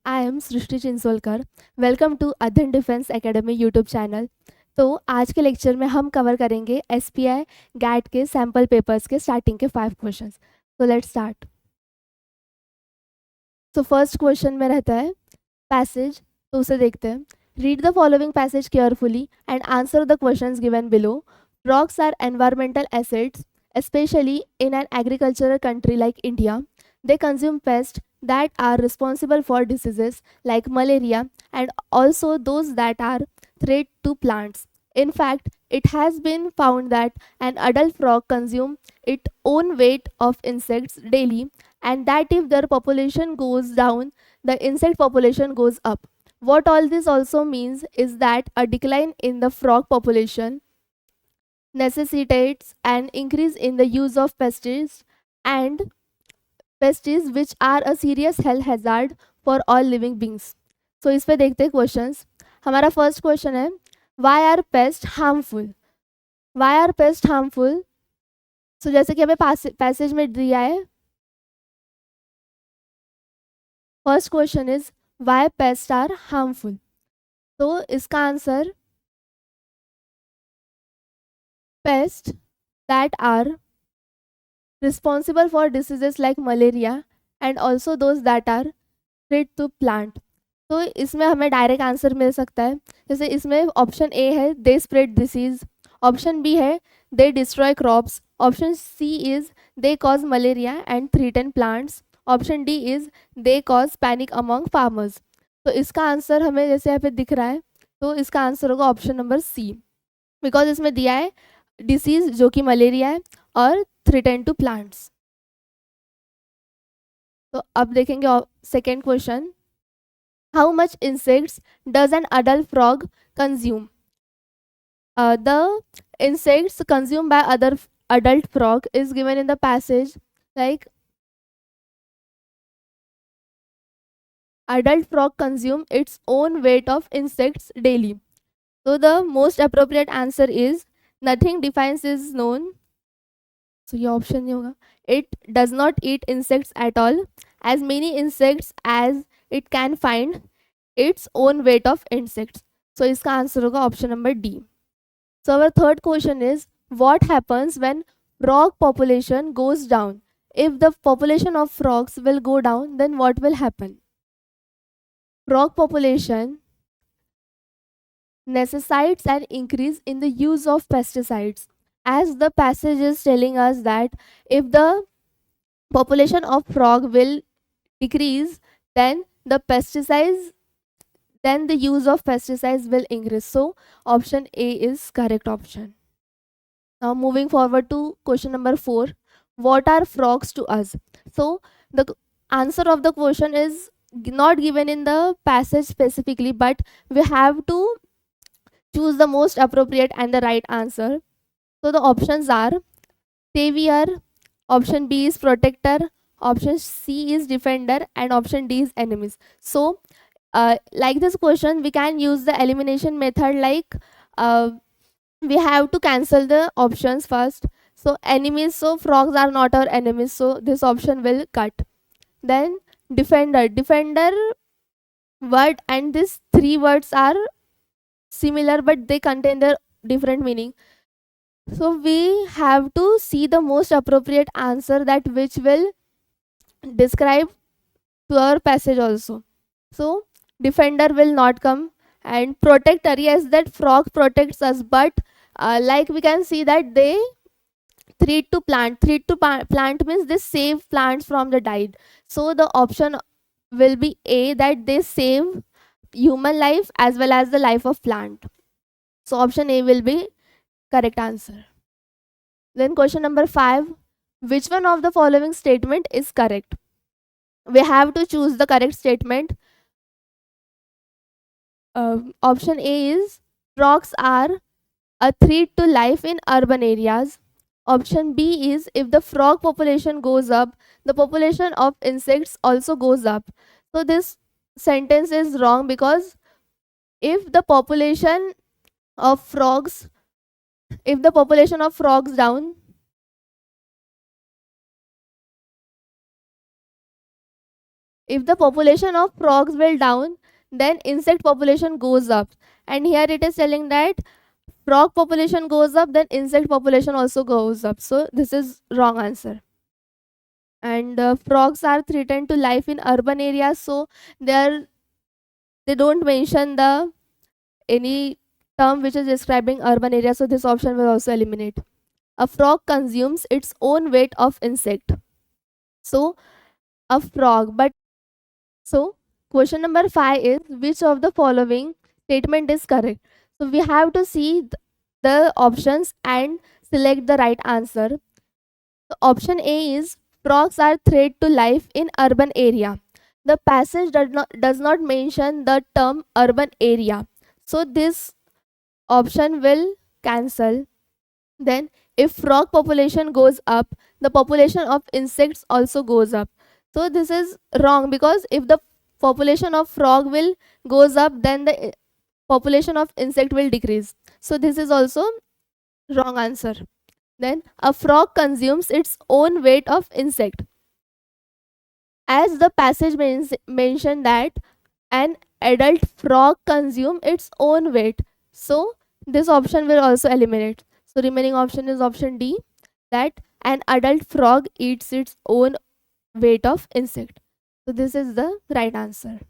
I am Srishti Chinsolkar. Welcome to Adhyayan defence academy YouTube channel. तो आज के लेक्चर में हम कवर करेंगे एसपीआई गैट के सैम्पल पेपर्स के स्टार्टिंग के 5 क्वेश्चंस। तो लेट्स स्टार्ट। तो फर्स्ट क्वेश्चन में रहता है पैसेज, तो उसे देखते हैं। Read the following passage carefully and answer the questions given below. Frogs are environmental assets, especially in an agricultural country like India. They consume pests that are responsible for diseases like malaria and also those that are threat to plants. In fact, it has been found that an adult frog consumes its own weight of insects daily, and that if their population goes down, the insect population goes up. What all this also means is that a decline in the frog population necessitates an increase in the use of pesticides which are a serious health hazard for all living beings. So इस पे देखते हैं questions. हमारा first question है why are pest harmful. Why are pest harmful? So जैसे कि हमें passage में दिया है, first question is why pest are harmful. तो इसका answer pest that are responsible for diseases like malaria and also those that are threat to plant। तो इसमें हमें डायरेक्ट आंसर मिल सकता है। जैसे इसमें ऑप्शन ए है they spread disease, option B है they destroy crops, option C is they cause malaria and threaten plants, option D is they cause panic among farmers. तो इसका आंसर हमें जैसे यहाँ पे दिख रहा है, तो इसका आंसर होगा ऑप्शन नंबर सी, बिकॉज इसमें दिया है डिसीज जो कि मलेरिया है और थ्रेटन टू प्लांट्स। तो अब देखेंगे second question, how much insects does an adult frog consume. The insects consumed by other adult frog is given in the passage like adult frog consume its own weight of insects daily. So the most appropriate answer is nothing defines is known. So ये option नहीं होगा। It does not eat insects at all, as many insects as it can find its own weight of insects. So इसका answer होगा option number D. So our third question is what happens when frog population goes down? If the population of frogs will go down, then what will happen? Frog population necessitates an increase in the use of pesticides. As the passage is telling us that if the population of frog will decrease, then the use of pesticides will increase. So option A is correct option. Now moving forward to question number 4, what are frogs to us? So the answer of the question is not given in the passage specifically, but we have to choose the most appropriate and the right answer. So the options are savior, option B is protector, option C is defender, and option D is enemies. So like this question we can use the elimination method, like we have to cancel the options first. So enemies, so frogs are not our enemies, so this option will cut. Then defender word and these three words are similar but they contain their different meaning. So we have to see the most appropriate answer that which will describe to our passage also. So defender will not come, and protector, yes, that frog protects us, but like we can see that they plant means they save plants from the died. So the option will be A, that they save human life as well as the life of plant. So option A will be correct answer. Then question number 5, which one of the following statement is correct? We have to choose the correct statement. Option A is frogs are a threat to life in urban areas. Option B is if the frog population goes up, the population of insects also goes up. So this sentence is wrong, because if the population of frogs down, if the population of frogs will down, then insect population goes up. And here it is telling that frog population goes up, then insect population also goes up. So this is wrong answer. And frogs are threatened to life in urban areas, so they don't mention the any term which is describing urban area, so this option will also eliminate. A frog consumes its own weight of insect. So a frog, but so question number 5 is which of the following statement is correct? So we have to see the options and select the right answer. So option A is frogs are threat to life in urban area. The passage does not mention the term urban area. So this option will cancel. Then if frog population goes up, the population of insects also goes up. So this is wrong, because if the population of frog will goes up, then the population of insect will decrease. So this is also wrong answer. Then a frog consumes its own weight of insect. As the passage mentioned that an adult frog consume its own weight. So this option will also eliminate. So remaining option is option D, that an adult frog eats its own weight of insect. So this is the right answer.